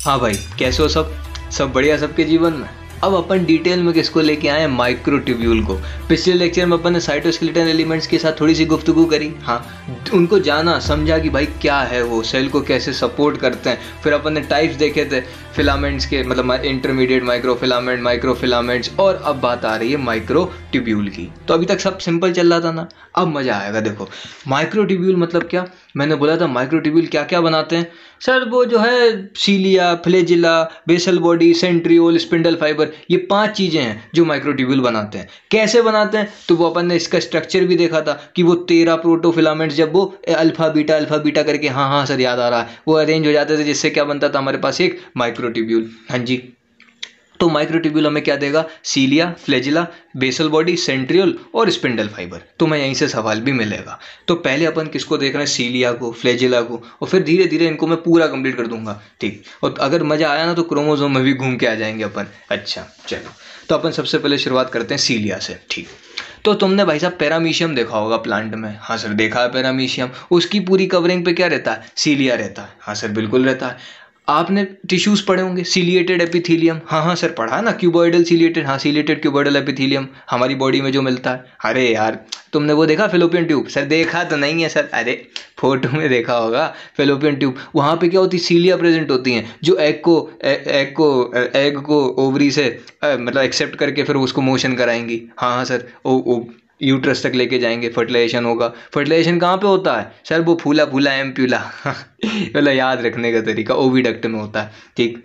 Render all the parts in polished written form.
हाँ भाई, कैसे हो सब? सब बढ़िया सबके जीवन में। अब अपन डिटेल में किसको लेके आए हैं? माइक्रोट्यूब्यूल को। पिछले लेक्चर में अपन ने साइटोस्केलेटन एलिमेंट्स के साथ थोड़ी सी गुफ्तगू करी, हाँ, उनको जाना समझा कि भाई क्या है वो, सेल को कैसे सपोर्ट करते हैं। फिर अपन ने टाइप्स देखे थे फिलामेंट्स के, मतलब इंटरमीडिएट माइक्रोफिलामेंट, माइक्रोफिलामेंट्स, और अब बात आ रही है माइक्रोट्यूब्यूल की। तो अभी तक सब सिंपल चल रहा था ना, अब मजा आएगा। देखो माइक्रोट्यूब्यूल मतलब क्या, मैंने बोला था माइक्रोट्यूब्यूल क्या क्या बनाते हैं सर, वो जो है cilia, flagella, basal body, centriole, spindle fibre, ये 5 चीजें हैं जो माइक्रोट्यूब्यूल बनाते हैं। कैसे बनाते हैं तो वो अपन ने इसका स्ट्रक्चर भी देखा था कि वो 13 प्रोटोफिलामेंट्स जब वो अल्फा बीटा करके, हाँ सर याद आ रहा है, वो अरेंज हो जाते थे, जिससे क्या बनता था हमारे पास एक माइक्रोट्यूब्यूल। हाँ जी, तो माइक्रोट्यूब्यूल हमें क्या देगा? सीलिया, फ्लैजिला, बेसल बॉडी, सेंट्रियोल और स्पिंडल फाइबर। तो मैं यहीं से सवाल भी मिलेगा। तो पहले अपन किसको देख रहे हैं? सीलिया को, फ्लैजिला को, और फिर धीरे धीरे इनको मैं पूरा कंप्लीट कर दूंगा, ठीक। और अगर मजा आया ना तो क्रोमोसोम में भी घूम के आ जाएंगे अपन। अच्छा चलो, तो अपन सबसे पहले शुरुआत करते हैं सीलिया से, ठीक। तो तुमने भाई साहब पैरामीशियम देखा होगा प्लांट में। हाँ सर देखा है पैरामीशियम। उसकी पूरी कवरिंग पे क्या रहता है? सीलिया रहता है। हाँ सर बिल्कुल रहता है। आपने टिश्यूज पढ़े होंगे, सीलिएटेड एपिथेलियम। हाँ सर पढ़ा ना, क्यूबॉइडल सीलिएटेड, हाँ सीलिएटेड क्यूबॉइडल एपिथेलियम हमारी बॉडी में जो मिलता है। अरे यार तुमने वो देखा फेलोपियन ट्यूब? सर देखा तो नहीं है सर, अरे फोटो में देखा होगा फेलोपियन ट्यूब। वहाँ पे क्या होती है? सीलिया प्रेजेंट होती हैं, जो एग को ओवरी से मतलब एक्सेप्ट करके फिर उसको मोशन कराएंगी। हाँ सर, ओ यूट्रस तक लेके जाएंगे, फर्टिलाइजेशन होगा। फर्टिलाइजेशन कहाँ पे होता है सर? वो फूला एम्प्यूला मतलब याद रखने का तरीका, ओविडक्ट में होता है, ठीक,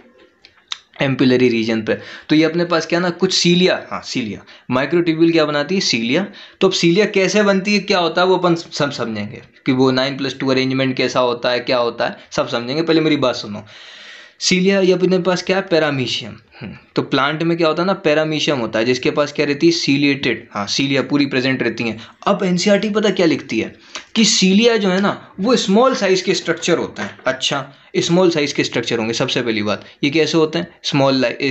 एम्पुलरी रीजन पे। तो ये अपने पास क्या ना, कुछ सीलिया, हाँ सीलिया, माइक्रोट्यूब्यूल क्या बनाती है? सीलिया। तो अब सीलिया कैसे बनती है, क्या होता है, वो अपन सब समझेंगे कि वो 9+2 अरेंजमेंट कैसा होता है, क्या होता है, सब समझेंगे। पहले मेरी बात सुनो। सीलिया ये अपने पास क्या है? पैरामीशियम। तो प्लांट में क्या होता है ना, पैरामीशियम होता है, जिसके पास क्या रहती है? सीलिएटेड, हाँ सीलिया पूरी प्रेजेंट रहती हैं। अब एनसीईआरटी पता क्या लिखती है कि सीलिया जो है ना वो स्मॉल साइज के स्ट्रक्चर होते हैं। अच्छा, स्मॉल साइज के स्ट्रक्चर होंगे। सबसे पहली बात, ये कैसे होते हैं?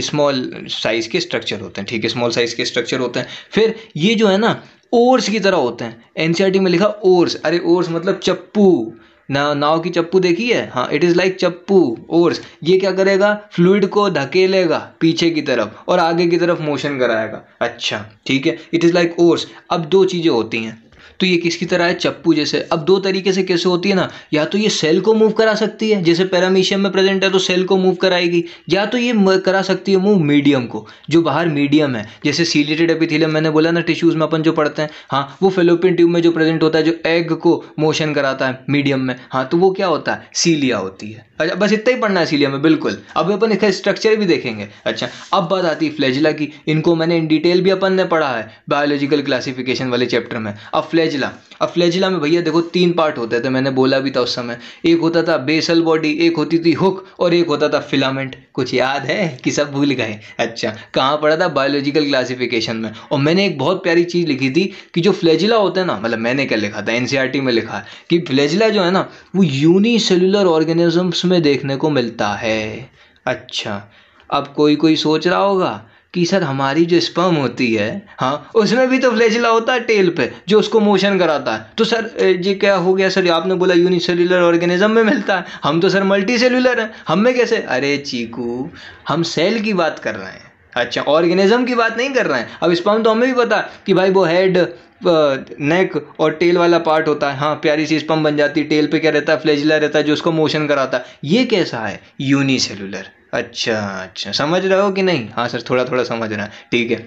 स्मॉल साइज के स्ट्रक्चर होते हैं, ठीक है, स्मॉल साइज के स्ट्रक्चर होते हैं। फिर ये जो है ना ओर्स की तरह होते हैं। एनसीईआरटी में लिखा ओर्स, अरे ओर्स मतलब चप्पू, नाव की चप्पू देखी है? हाँ, इट इज लाइक चप्पू, ओर्स। ये क्या करेगा? फ्लूइड को धकेलेगा पीछे की तरफ और आगे की तरफ मोशन कराएगा। अच्छा ठीक है, इट इज लाइक ओर्स। अब 2 चीजें होती हैं, तो ये किसकी तरह है? चप्पू जैसे। अब 2 तरीके से कैसे होती है ना, या तो ये सेल को मूव करा सकती है, जैसे पैरामीशियम में प्रेजेंट है तो सेल को मूव कराएगी, या तो ये करा सकती है मूव मीडियम को, जो बाहर मीडियम है। जैसे सीलिएटेड एपिथेलियम मैंने बोला ना, टिश्यूज में अपन जो पढ़ते हैं, हाँ, वो फेलोपियन ट्यूब में जो प्रेजेंट होता है, जो एग को मोशन कराता है मीडियम में, हाँ, तो वो क्या होता है? सीलिया होती है। अच्छा बस इतना ही पढ़ना है सीलिया में, बिल्कुल। अब अपन इसका स्ट्रक्चर भी देखेंगे। अच्छा, अब बात आती है फ्लैजिला की। इनको मैंने इन डिटेल भी अपन ने पढ़ा है बायोलॉजिकल क्लासिफिकेशन वाले चैप्टर में। अब फ्लैजिला में भैया देखो 3 पार्ट होते थे, मैंने बोला भी था उस समय। एक होता था बेसल बॉडी, एक होती थी हुक, और एक होता था फिलामेंट। कुछ याद है कि सब भूल गए? अच्छा, कहाँ पढ़ा था? बायोलॉजिकल क्लासिफिकेशन में। और मैंने एक बहुत प्यारी चीज लिखी थी कि जो फ्लैजिला होते हैं ना, मतलब मैंने क्या लिखा था, एनसीईआरटी में लिखा है कि फ्लैजिला जो है ना वो यूनिसेल्युलर ऑर्गेनिजम्स में देखने को मिलता है। अच्छा, अब कोई सोच रहा होगा कि सर हमारी जो स्पर्म होती है, हाँ, उसमें भी तो फ्लैजिला होता है टेल पे, जो उसको मोशन कराता है। तो सर ये क्या हो गया सर? आपने बोला यूनिसेल्युलर ऑर्गेनिज्म में मिलता है, हम तो सर मल्टी सेल्युलर हैं, हम में कैसे? अरे चीकू, हम सेल की बात कर रहे हैं। अच्छा, ऑर्गेनिज्म की बात नहीं कर रहे हैं। अब स्पर्म तो हमें भी पता कि भाई वो हेड, नेक और टेल वाला पार्ट होता है, हाँ, प्यारी सी स्पर्म बन जाती है। टेल पे क्या रहता है? फ्लैजिला रहता है, जो उसको मोशन कराता है। ये कैसा है? यूनिसेल्युलर। अच्छा, समझ रहे हो कि नहीं? हाँ सर थोड़ा थोड़ा समझ रहा है, ठीक है।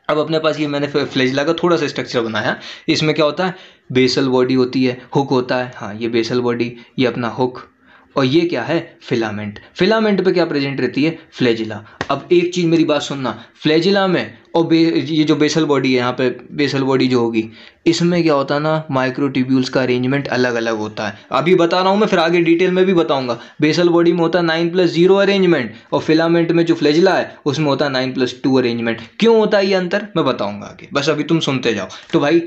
अब अपने पास ये मैंने फ्लैजिला का थोड़ा सा स्ट्रक्चर बनाया। इसमें क्या होता है? बेसल बॉडी होती है, हुक होता है, हाँ ये बेसल बॉडी, ये अपना हुक, और ये क्या है? फिलामेंट। फिलामेंट पे क्या प्रेजेंट रहती है? फ्लैजिला। अब एक चीज मेरी बात सुनना, फ्लैजिला में और ये जो बेसल बॉडी है, यहाँ पे बेसल बॉडी जो होगी, इसमें क्या होता है ना, माइक्रोट्यूब्यूल्स का अरेंजमेंट अलग अलग होता है। अभी बता रहा हूँ मैं, फिर आगे डिटेल में भी बताऊंगा। बेसल बॉडी में होता है 9+0 अरेंजमेंट, और फिलामेंट में जो फ्लैजिला है उसमें होता है 9+2 अरेंजमेंट। क्यों होता है ये अंतर, मैं बताऊंगा आगे, बस अभी तुम सुनते जाओ। तो भाई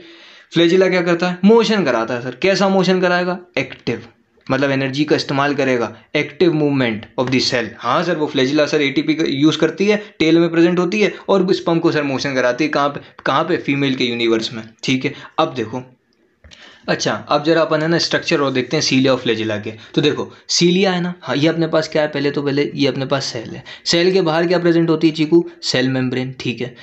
फ्लैजिला क्या करता है? मोशन कराता है। सर कैसा मोशन कराएगा? एक्टिव, मतलब एनर्जी का इस्तेमाल करेगा, active movement of the cell. हाँ सर, वो फ्लैजिला सर एटीपी का यूज करती है, टेल में प्रेजेंट होती है, और स्पर्म को सर मोशन कराती है। कहाँ पे? फीमेल के यूनिवर्स में, ठीक है। अब देखो अच्छा, अब जरा अपन है ना स्ट्रक्चर और देखते हैं सीलिया और फ्लैजिला के। तो देखो सीलिया है ना, हाँ ये अपने पास क्या है, पहले ये अपने पास सेल है। सेल के बाहर क्या प्रेजेंट होती है चीकू, सेल मेम्ब्रेन, ठीक है,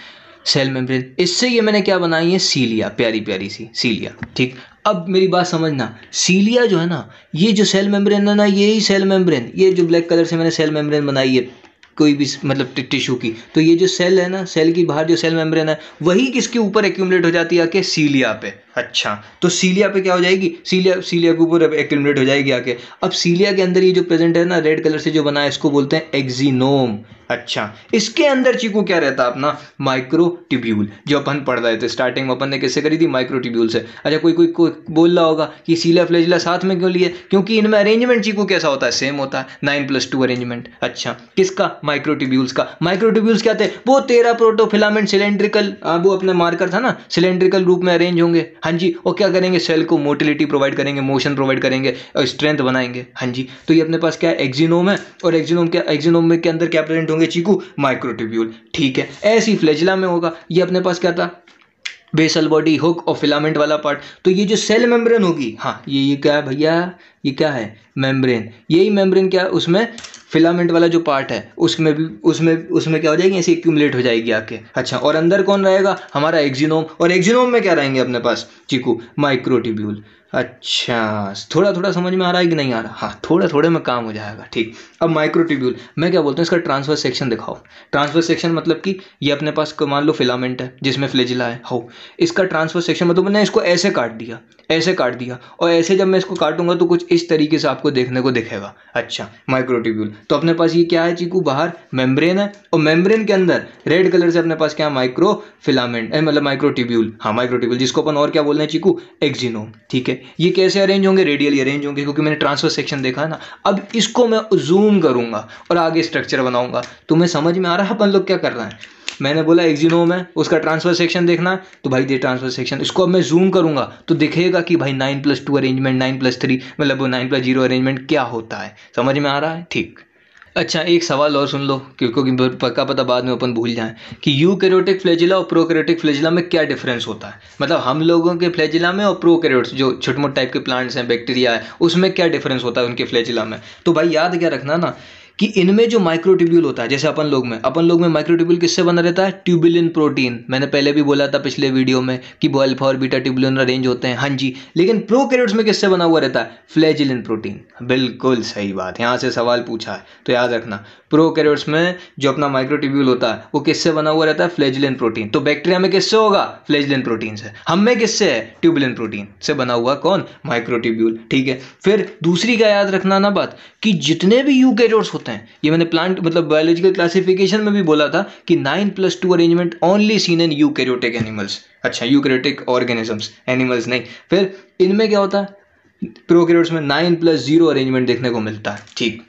सेल मेम्ब्रेन। इससे ये मैंने क्या बनाई है, सीलिया, प्यारी प्यारी सी सीलिया, ठीक। अब मेरी बात समझना, सीलिया जो है ना, ये जो सेल मेम्ब्रेन है ना, यही सेल मेम्ब्रेन, ये जो ब्लैक कलर से मैंने सेल मेम्ब्रेन बनाई है कोई भी मतलब टिश्यू की, तो ये जो सेल है ना, सेल की बाहर जो सेल मेम्ब्रेन है, वही किसके ऊपर एक्यूमुलेट हो जाती है आके, सीलिया पे। अच्छा, तो सीलिया पे क्या हो जाएगी, सीलिया के ऊपर एक्यूमुलेट हो जाएगी आके। अब सीलिया के अंदर ये जो प्रेजेंट है ना, रेड कलर से जो बना है, इसको बोलते हैं एक्सिनोम। अच्छा, इसके अंदर चीकू क्या रहता है अपना, माइक्रोट्यूब्यूल, जो अपन पढ़ रहे थे स्टार्टिंग में, अपन ने किससे करी थी, माइक्रोट्यूब्यूल से। अच्छा, कोई बोल रहा होगा कि सीलिया फ्लैजिला साथ में क्यों लिए, क्योंकि इनमें अरेंजमेंट चीकू कैसा होता है, सेम होता है, 9+2 अरेंजमेंट। अच्छा, किसका, माइक्रोट्यूब्यूल्स का। माइक्रोट्यूब्यूल्स क्या थे, वो 13 प्रोटोफिलामेंट सिलेंड्रिकल, वो अपने मार्कर था ना, सिलेंड्रिकल रूप में अरेंज होंगे। हाँ जी, और क्या करेंगे, सेल को मोटिलिटी प्रोवाइड करेंगे, मोशन प्रोवाइड करेंगे और स्ट्रेंथ बनाएंगे। हाँ जी, तो ये अपने पास क्या है, एक्सिनोम है, और एक्सिनोम में के अंदर क्या प्रेजेंट होंगे चीकू, माइक्रोट्यूब्यूल, ठीक है। ऐसी फ्लैजिला में होगा, ये अपने पास क्या था, बेसल बॉडी, हुक और फिलामेंट वाला पार्ट। तो ये जो सेल मेम्ब्रेन होगी, हाँ ये क्या है भैया, ये क्या है, मेम्ब्रेन। यही मेम्ब्रेन क्या है, उसमें फिलामेंट वाला जो पार्ट है, उसमें भी उसमें क्या हो जाएगी, ऐसे एक्यूमुलेट हो जाएगी आके। अच्छा, और अंदर कौन रहेगा, हमारा एक्सिनोम, और एक्सिनोम में क्या रहेंगे अपने पास चीकू, माइक्रोट्यूब्यूल। अच्छा, थोड़ा थोड़ा समझ में आ रहा है कि नहीं आ रहा, हाँ थोड़ा थोड़े में काम हो जाएगा, ठीक। अब माइक्रोट्यूब्यूल मैं क्या बोलता हूँ, इसका ट्रांसवर्स सेक्शन दिखाओ। ट्रांसवर्स सेक्शन मतलब कि ये अपने पास मान लो फिलामेंट है जिसमें फ्लैजिला है, हो, इसका ट्रांसवर्स सेक्शन मतलब मैंने इसको ऐसे काट दिया, ऐसे काट दिया, और ऐसे जब मैं इसको काटूंगा तो कुछ इस तरीके से आपको देखने को दिखेगा। अच्छा, माइक्रोट्यूब्यूल, तो अपने पास ये क्या है चीकू, बाहर मेम्ब्रेन है, और मेम्ब्रेन के अंदर रेड कलर से अपने पास क्या, माइक्रो फिलामेंट मतलब माइक्रोट्यूब्यूल, हाँ माइक्रोट्यूब्यूल, जिसको अपन और क्या बोल रहे हैं चीकू, एक्सिनोम, ठीक है। ये कैसे अरेंज होंगे, रेडियली अरेंज होंगे, क्योंकि मैंने ट्रांसफर सेक्शन देखा है ना। अब इसको मैं जूम करूंगा और आगे स्ट्रक्चर बनाऊंगा, तुम्हें समझ में आ रहा है अपन लोग क्या कर रहे हैं। मैंने बोला एक्सिनोम है, उसका ट्रांसफर सेक्शन देखना है, तो भाई ये ट्रांसफर सेक्शन, इसको अब मैं जूम करूंगा तो दिखेगा कि भाई 9+2 अरेंजमेंट, 9+3 मतलब वो 9+0 अरेंजमेंट क्या होता है, समझ में आ रहा है, ठीक। अच्छा, एक सवाल और सुन लो, क्योंकि पक्का पता बाद में अपन भूल जाएं कि यूकैरियोटिक फ्लैजिला और प्रोकैरियोटिक फ्लैजिला में क्या डिफरेंस होता है, मतलब हम लोगों के फ्लैजिला में और प्रोकैरियोट्स जो छोटे मोटे टाइप के प्लांट्स हैं, बैक्टीरिया है, उसमें क्या डिफरेंस होता है उनके फ्लैजिला में। तो भाई याद क्या रखना ना कि इनमें जो माइक्रोट्यूब्यूल होता है, जैसे अपन लोग में माइक्रोट्यूब्यूल किससे बना रहता है, ट्यूबुलिन प्रोटीन। मैंने पहले भी बोला था पिछले वीडियो में कि वो अल्फा और बीटा ट्यूबुलिन अरेंज होते हैं, हाँ जी। लेकिन प्रोकैरियोट्स में किससे बना हुआ रहता है, फ्लैजिलिन प्रोटीन। बिल्कुल सही बात, यहाँ से सवाल पूछा है तो याद रखना, प्रोकैरियोट्स में जो अपना माइक्रोट्यूब्यूल होता है वो किससे बना हुआ रहता है, फ्लैजिलिन प्रोटीन। तो बैक्टीरिया में किससे होगा, फ्लैजिलिन प्रोटीन से। हम में किससे है, ट्यूबुलिन प्रोटीन से बना हुआ कौन, माइक्रोट्यूब्यूल, ठीक है। फिर दूसरी क्या याद रखना ना बात, कि जितने भी यूकैरियोट्स होते हैं, ये मैंने प्लांट मतलब बायोलॉजिकल क्लासिफिकेशन में भी बोला था कि 9+2 arrangement only seen in eukaryotic animals. अच्छा, यूकैरियोटिक ऑर्गेनिजम्स, एनिमल्स नहीं। फिर इनमें क्या होता है, प्रोकैरियोट्स में 9+0 अरेंजमेंट देखने को मिलता है, ठीक।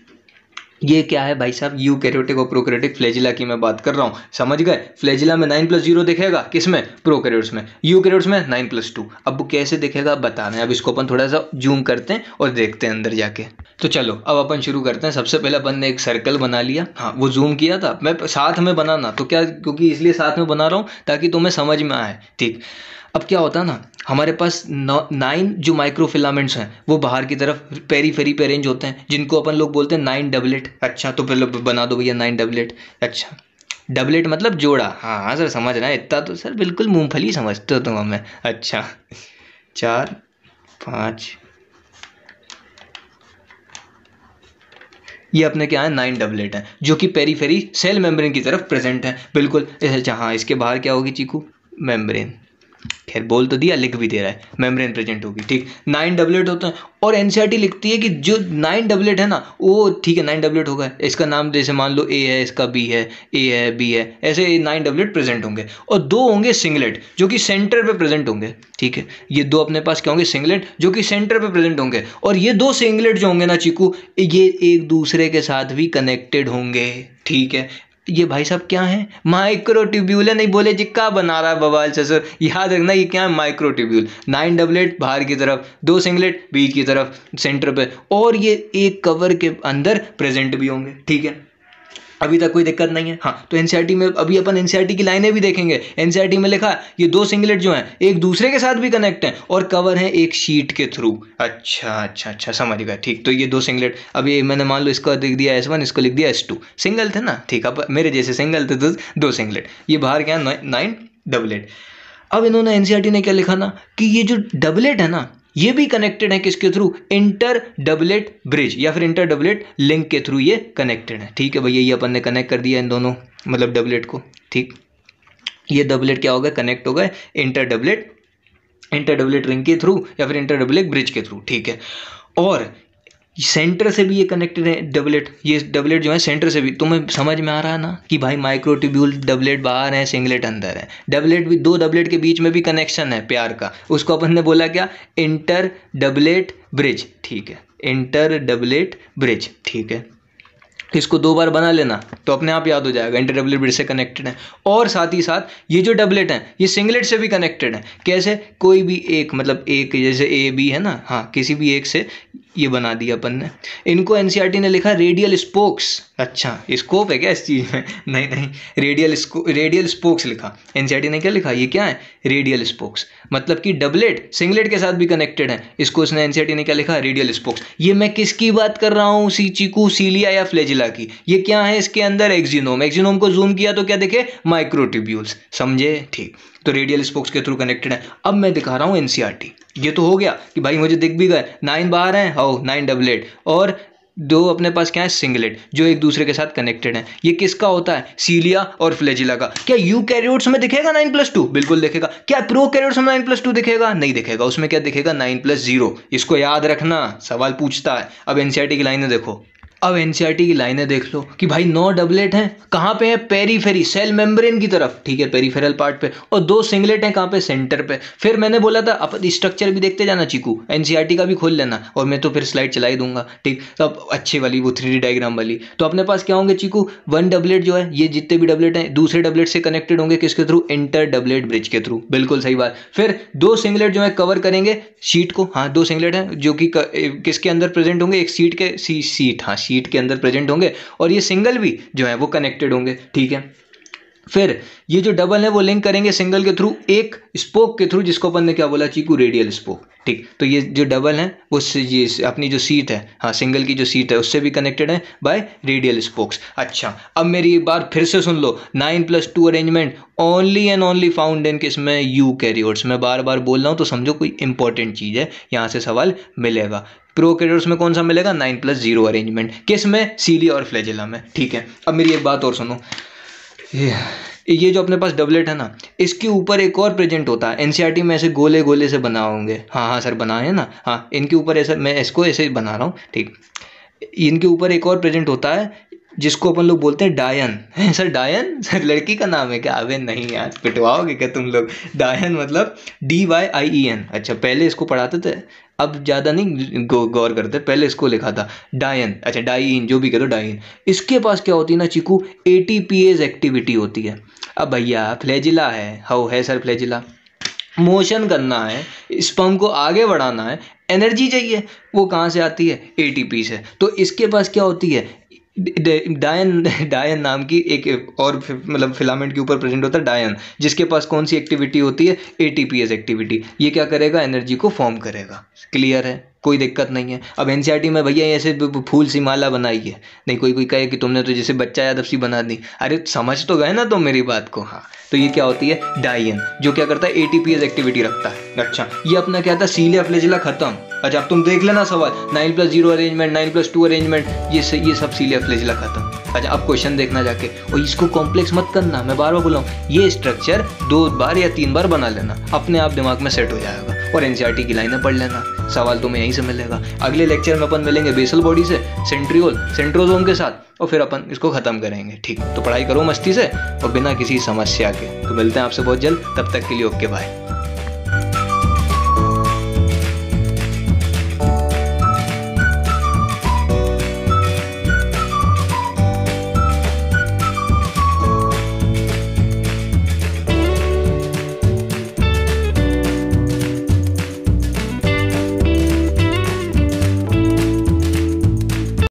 ये क्या है भाई साहब, यूकैरियोटिक और प्रोकैरियोटिक फ्लैजिला की मैं बात कर रहा हूँ, समझ गए। फ्लैजिला में 9+0 दिखेगा, किसमें, प्रोकैरियोट्स में। यूकैरियोट्स में 9+2। अब वो कैसे दिखेगा बता रहे हैं, अब इसको अपन थोड़ा सा जूम करते हैं और देखते हैं अंदर जाके। तो चलो अब अपन शुरू करते हैं। सबसे पहले अपन ने एक सर्कल बना लिया, हाँ वो जूम किया था मैं, साथ में बनाना तो क्या, क्योंकि इसलिए साथ में बना रहा हूँ ताकि तुम्हें समझ में आए, ठीक। अब क्या होता है ना, हमारे पास 9 जो माइक्रोफिलामेंट्स हैं वो बाहर की तरफ पेरीफेरी पे अरेंज होते हैं, जिनको अपन लोग बोलते हैं 9 डबलेट। अच्छा, तो पहले बना दो भैया 9 डबलेट। अच्छा, डबलेट मतलब जोड़ा, हाँ हाँ सर समझ रहे हैं, इतना तो सर बिल्कुल मूंगफली समझते हो तुम हमें। अच्छा, 4 5, ये अपने क्या है, 9 डबलेट हैं, जो कि पेरीफेरी सेल मेम्ब्रेन की तरफ प्रेजेंट है, बिल्कुल। अच्छा हाँ, इसके बाहर क्या होगी चीकू, मेम्ब्रेन। खैर बोल तो दिया, लिख भी दे रहा है, मेम्ब्रेन प्रेजेंट होगी, ठीक। 9 डबलेट होते हैं, और एनसीईआरटी लिखती है कि जो 9 डबलेट है ना, वो ठीक है 9 डबलेट होगा, इसका नाम जैसे मान लो ए है, इसका बी है, ए है, बी है, ऐसे 9 डबलेट प्रेजेंट होंगे। और 2 होंगे सिंगलेट जो कि सेंटर पे प्रेजेंट होंगे, ठीक है। ये 2 अपने पास क्या होंगे, सिंगलेट जो कि सेंटर पे प्रेजेंट होंगे। और ये 2 सिंगलेट जो होंगे ना चीकू, ये एक दूसरे के साथ भी कनेक्टेड होंगे, ठीक है। ये भाई साहब क्या है, माइक्रोट्यूब्यूल है, नहीं बोले जिक्का बना रहा है बवाल ससुर, याद रखना ये क्या है, माइक्रोट्यूब्यूल। 9 डबलेट बाहर की तरफ, 2 सिंगलेट बीच की तरफ सेंटर पे, और ये एक कवर के अंदर प्रेजेंट भी होंगे, ठीक है। अभी तक कोई दिक्कत नहीं है। हाँ, तो एनसीईआरटी में अभी अपन एनसीईआरटी की लाइनें भी देखेंगे। एनसीईआरटी में लिखा ये दो सिंगलेट जो हैं एक दूसरे के साथ भी कनेक्ट हैं और कवर है एक शीट के थ्रू। अच्छा अच्छा अच्छा, समझ गया। ठीक, तो ये दो सिंगलेट, अभी मैंने मान लो इसको लिख दिया S1, इसको लिख दिया S2, सिंगल थे ना। ठीक, अब मेरे जैसे सिंगल थे तो दो सिंगलेट, ये बाहर क्या है 9 डबलेट। अब इन्होंने एनसीईआरटी ने क्या लिखा ना कि ये जो डबलेट है ना ये भी कनेक्टेड है किसके थ्रू, इंटर डबलेट ब्रिज या फिर इंटर डबलेट लिंक के थ्रू ये कनेक्टेड है। ठीक है भैया, ये अपन ने कनेक्ट कर दिया इन दोनों मतलब डबलेट को। ठीक, ये डबलेट क्या होगा, कनेक्ट होगा इंटर डबलेट रिंग के थ्रू या फिर इंटर डबलेट ब्रिज के थ्रू। ठीक है, और सेंटर से भी ये कनेक्टेड है डबलेट, ये डबलेट जो है सेंटर से भी। तुम्हें समझ में आ रहा है ना कि भाई माइक्रोट्यूब्यूल डबलेट बाहर है, सिंगलेट अंदर है। डबलेट भी, दो डबलेट के बीच में भी कनेक्शन है प्यार का, उसको अपन ने बोला क्या, इंटर डबलेट ब्रिज। ठीक है, इंटर डबलेट ब्रिज। ठीक है, इसको 2 बार बना लेना तो अपने आप याद हो जाएगा, इंटर डबलेट ब्रिज से कनेक्टेड है। और साथ ही साथ ये जो डबलेट हैं ये सिंगलेट से भी कनेक्टेड है। कैसे, कोई भी एक मतलब एक जैसे A B है ना, हाँ किसी भी एक से ये बना दिया अपन ने। इनको एनसीईआरटी ने लिखा रेडियल स्पोक्स। अच्छा, स्कोप है क्या इस चीज़ में? नहीं नहीं, रेडियल स्पोक्स लिखा एनसीईआरटी ने। क्या लिखा, ये क्या है, रेडियल स्पोक्स, मतलब कि डबलेट सिंगलेट के साथ भी कनेक्टेड है। इसको उसने एनसीईआरटी ने क्या लिखा, रेडियल स्पोक्स। ये मैं किसकी बात कर रहा हूँ, चीकू, सीलिया या फ्लैजिला की। ये क्या है, इसके अंदर एक्सिनोम, एक्सिनोम को जूम किया तो क्या दिखे, माइक्रोट्यूब्यूल्स। समझे? ठीक, तो रेडियल स्पोक्स के थ्रू कनेक्टेड है। अब मैं दिखा रहा हूँ एनसीईआरटी। ये तो हो गया कि भाई मुझे दिख भी गए 9 बाहर हैं, हो 9 डबलेट, और 2 अपने पास क्या है, सिंगलेट, जो एक दूसरे के साथ कनेक्टेड है। ये किसका होता है, सीलिया और फ्लैजिला का। क्या यूकैरियोट्स में दिखेगा 9+2? बिल्कुल दिखेगा। क्या प्रोकैरियोट्स में 9+2 दिखेगा? नहीं दिखेगा। उसमें क्या दिखेगा, 9+0। इसको याद रखना, सवाल पूछता है। अब एनसीईआरटी की लाइनें देखो, अब एनसीईआरटी की लाइनें देख लो कि भाई 9 डबलेट हैं, कहाँ पे है, पेरीफेरी, सेल मेम्ब्रेन की तरफ। ठीक है, पेरीफेरल पार्ट पे, और 2 सिंगलेट हैं कहाँ पे, सेंटर पे। फिर मैंने बोला था अब स्ट्रक्चर भी देखते जाना चीकू, एनसीईआरटी का भी खोल लेना, और मैं तो फिर स्लाइड चला ही दूंगा। ठीक, तब अच्छी वाली वो 3D डायग्राम वाली। तो अपने पास क्या होंगे चीकू, 1 डबलेट जो है, ये जितने भी डबलेट हैं दूसरे डबलेट से कनेक्टेड होंगे किसके थ्रू, इंटर डबलेट ब्रिज के थ्रू। बिल्कुल सही बात। फिर 2 सिंगलेट जो है कवर करेंगे शीट को। हाँ, 2 सिंगलेट हैं जो कि किसके अंदर प्रेजेंट होंगे, एक शीट के शीट के अंदर प्रेजेंट होंगे, और ये सिंगल भी जो है वो कनेक्टेड होंगे। ठीक है, फिर ये जो डबल है वो लिंक करेंगे सिंगल के थ्रू एक स्पोक के थ्रू, जिसको अपन ने क्या बोला चीकू, रेडियल स्पोक। ठीक, तो ये जो डबल है वो ये अपनी जो सीट है, हाँ सिंगल की जो सीट है उससे भी कनेक्टेड है बाय रेडियल स्पोक्स। अच्छा, अब मेरी एक बार फिर से सुन लो, 9+2 arrangement only and only found in किसमें, यूकैरियोट्स में। बार बार बोल रहा हूँ तो समझो कोई इंपॉर्टेंट चीज़ है, यहाँ से सवाल मिलेगा। प्रोकैरियोट्स में कौन सा मिलेगा, 9+0 अरेंजमेंट। किस में, सीलिया और फ्लैजिला में। ठीक है, अब मेरी एक बात और सुनो, ये जो अपने पास डबलेट है ना, इसके ऊपर एक और प्रेजेंट होता है। एनसीईआरटी में ऐसे गोले गोले से बना होंगे, हाँ हाँ सर बनाए हैं ना, हाँ इनके ऊपर ऐसा, मैं इसको ऐसे बना रहा हूँ। ठीक, इनके ऊपर एक और प्रेजेंट होता है जिसको अपन लोग बोलते हैं डायन। सर डायन, सर लड़की का नाम है क्या? अबे नहीं यार, पिटवाओगे क्या तुम लोग। डायन मतलब DYIEN। अच्छा, पहले इसको पढ़ाते थे, अब ज़्यादा नहीं गौर करते, पहले इसको लिखा था डायन। अच्छा, डाइन, जो भी कह दो, डाइन। इसके पास क्या होती है ना चीकू, ATPase एक्टिविटी होती है। अब भैया फ्लैजिला है सर, फ्लैजिला मोशन करना है, स्पर्म को आगे बढ़ाना है, एनर्जी चाहिए, वो कहाँ से आती है, ATP से। तो इसके पास क्या होती है, डायन नाम की एक और मतलब फिलामेंट के ऊपर प्रेजेंट होता है डायन, जिसके पास कौन सी एक्टिविटी होती है, ATPase एक्टिविटी। ये क्या करेगा, एनर्जी को फॉर्म करेगा। क्लियर है, कोई दिक्कत नहीं है। अब एनसीईआरटी में भैया ऐसे फूल सी माला बनाई है, नहीं कोई कहे कि तुमने तो जैसे बच्चा यादव सी बना दी। अरे समझ तो गए ना तुम मेरी बात को। हाँ, तो ये क्या होती है, डायन, जो क्या करता है, ATPase एक्टिविटी रखता है। अच्छा, ये अपना क्या था, सीलिया फ्लैजिला खत्म। अच्छा, अब तुम देख लेना सवाल, 9+0 अरेंजमेंट, 9+2 अरेंजमेंट, ये सब सीलिया फ्लैजिला खत्म। अच्छा, अब क्वेश्चन देखना जाके, और इसको कॉम्प्लेक्स मत करना, मैं बार बार बोला हूँ, ये स्ट्रक्चर 2 बार या 3 बार बना लेना, अपने आप दिमाग में सेट हो जाएगा। और एनसीईआरटी की लाइनें पढ़ लेना, सवाल तुम्हें यहीं से मिलेगा। अगले लेक्चर में अपन मिलेंगे बेसल बॉडी से, सेंट्रोसोम के साथ, और फिर अपन इसको खत्म करेंगे। ठीक, तो पढ़ाई करो मस्ती से और बिना किसी समस्या के। तो मिलते हैं आपसे बहुत जल्द, तब तक के लिए ओके बाय।